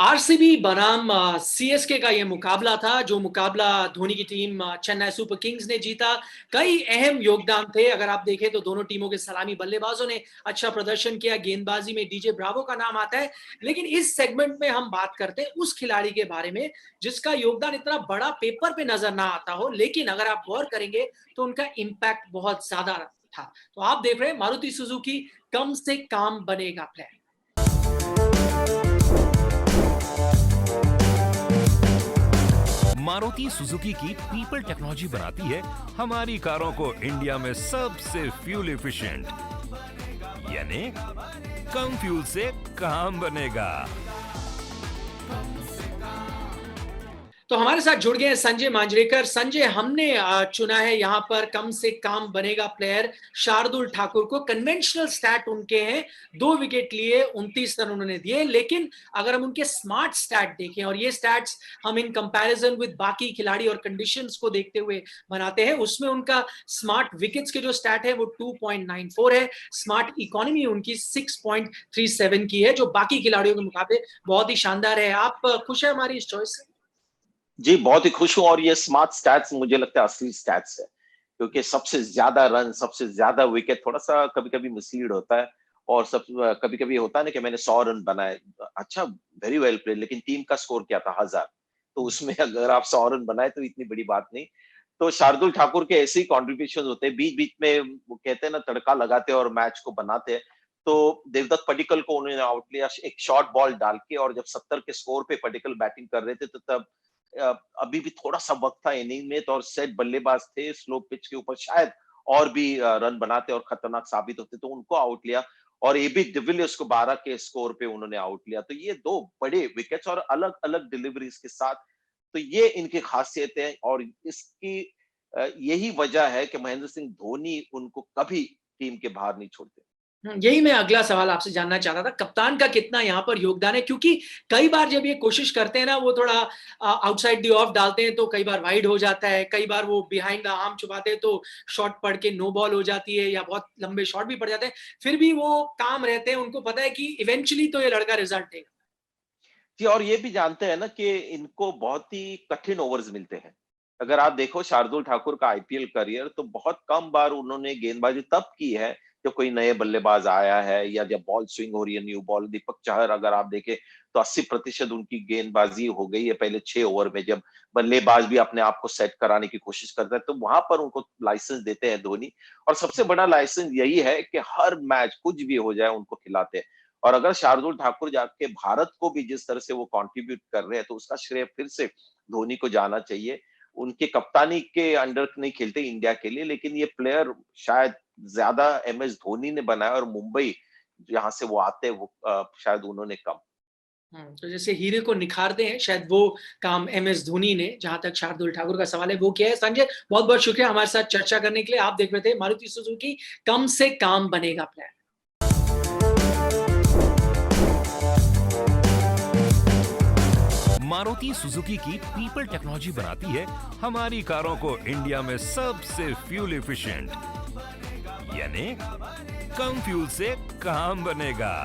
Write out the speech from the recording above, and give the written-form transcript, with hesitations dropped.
RCB बनाम CSK का ये मुकाबला था, जो मुकाबला धोनी की टीम चेन्नई सुपर किंग्स ने जीता। कई अहम योगदान थे, अगर आप देखें तो दोनों टीमों के सलामी बल्लेबाजों ने अच्छा प्रदर्शन किया। गेंदबाजी में डीजे ब्रावो का नाम आता है, लेकिन इस सेगमेंट में हम बात करते हैं उस खिलाड़ी के बारे में जिसका योगदान इतना बड़ा पेपर पे नजर ना आता हो, लेकिन अगर आप गौर करेंगे तो उनका इम्पैक्ट बहुत ज्यादा था। तो आप देख रहे हैं मारुति सुजुकी कम से काम बनेगा प्लेयर। मारुति सुजुकी की पीपल टेक्नोलॉजी बनाती है हमारी कारों को इंडिया में सबसे फ्यूल एफिशिएंट, यानी कम फ्यूल से काम बनेगा। तो हमारे साथ जुड़ गए हैं संजय मांजरेकर। संजय, हमने चुना है यहाँ पर कम से काम बनेगा प्लेयर शार्दुल ठाकुर को। कन्वेंशनल स्टैट उनके हैं, 2 विकेट लिए, 29 रन उन्होंने दिए। लेकिन अगर हम उनके स्मार्ट स्टैट देखें, और ये स्टैट्स हम इन कंपैरिजन विद बाकी खिलाड़ी और कंडीशंस को देखते हुए बनाते हैं, उसमें उनका स्मार्ट विकेट्स के जो स्टैट है वो 2.94 है। स्मार्ट इकोनॉमी उनकी 6.37 की है, जो बाकी खिलाड़ियों के मुकाबले बहुत ही शानदार है। आप खुश है हमारी इस चॉइस से? जी, बहुत ही खुश हूँ। और ये स्मार्ट स्टैट्स मुझे लगता है असली स्टैट्स है, क्योंकि सबसे ज्यादा रन, सबसे ज्यादा विकेट थोड़ा सा कभी-कभी मिसलीड होता है। और सब कभी-कभी होता है ना कि मैंने 100 रन बनाए, अच्छा, वेरी वेल प्लेड, लेकिन टीम का स्कोर क्या था? 1000। तो उसमें अगर आप 100 रन बनाए तो इतनी बड़ी बात नहीं। तो शार्दुल ठाकुर के ऐसे ही कॉन्ट्रीब्यूशन होते हैं, बीच-बीच में वो कहते हैं ना, तड़का लगाते हैं और मैच को बनाते हैं। तो देवदत्त पडिक्कल को उन्होंने आउट लिया एक शॉर्ट बॉल डाल के, और जब 70 के स्कोर पे पडिक्कल बैटिंग कर रहे थे तो तब अभी भी थोड़ा सा वक्त था इनिंग में, तो और सेट बल्लेबाज थे स्लो पिच के ऊपर, शायद और भी रन बनाते और खतरनाक साबित होते, तो उनको आउट लिया। और एबी डिविलियर्स को 12 के स्कोर पे उन्होंने आउट लिया। तो ये 2 बड़े विकेट्स और अलग अलग डिलीवरीज के साथ, तो ये इनकी खासियत है। और इसकी यही वजह है कि महेंद्र सिंह धोनी उनको कभी टीम के बाहर नहीं छोड़ते। यही मैं अगला सवाल आपसे जानना चाहता था, कप्तान का कितना यहाँ पर योगदान है? क्योंकि कई बार जब ये कोशिश करते हैं ना, वो थोड़ा आउटसाइड द ऑफ डालते हैं तो कई बार वाइड हो जाता है, कई बार वो बिहाइंड द आर्म छुपाते हैं तो शॉट पड़ के नो बॉल हो जाती है, या बहुत लंबे शॉट भी पड़ जाते हैं। फिर भी वो काम रहते हैं, उनको पता है कि इवेंचुअली तो ये लड़का रिजल्ट देगा। जी, और ये भी जानते हैं ना कि इनको बहुत ही कठिन ओवर्स मिलते हैं। अगर आप देखो शार्दुल ठाकुर का आईपीएल करियर, तो बहुत कम बार उन्होंने गेंदबाजी तब की है जब कोई नए बल्लेबाज आया है, या जब बॉल स्विंग हो रही है न्यू बॉल। दीपक चहर अगर आप देखें तो 80% उनकी गेंदबाजी हो गई है पहले 6 ओवर में, जब बल्लेबाज भी अपने आप को सेट कराने की कोशिश करता है, तो वहां पर उनको लाइसेंस देते हैं धोनी। और सबसे बड़ा लाइसेंस यही है कि हर मैच कुछ भी हो जाए उनको खिलाते हैं। और अगर शार्दुल ठाकुर जाके भारत को भी जिस तरह से वो कंट्रीब्यूट कर रहे हैं, तो उसका श्रेय फिर से धोनी को जाना चाहिए। उनके कप्तानी के अंडर नहीं खेलते इंडिया के लिए, लेकिन ये प्लेयर शायद ज्यादा एमएस धोनी ने बनाया, और मुंबई जहां से वो आते हैं वो शायद उन्होंने कम। तो जैसे हीरे को निखारते हैं, शायद वो काम एमएस धोनी ने, जहां तक शार्दुल ठाकुर का सवाल है, वो किया है। संजय, बहुत बहुत शुक्रिया हमारे साथ चर्चा करने के लिए। आप देख रहे थे मारुति सुजुकी कम से काम बनेगा प्लान। मारुति सुजुकी की पीपल टेक्नोलॉजी बनाती है हमारी कारों को इंडिया में सबसे फ्यूल एफिशिएंट, यानी कम फ्यूल से काम बनेगा।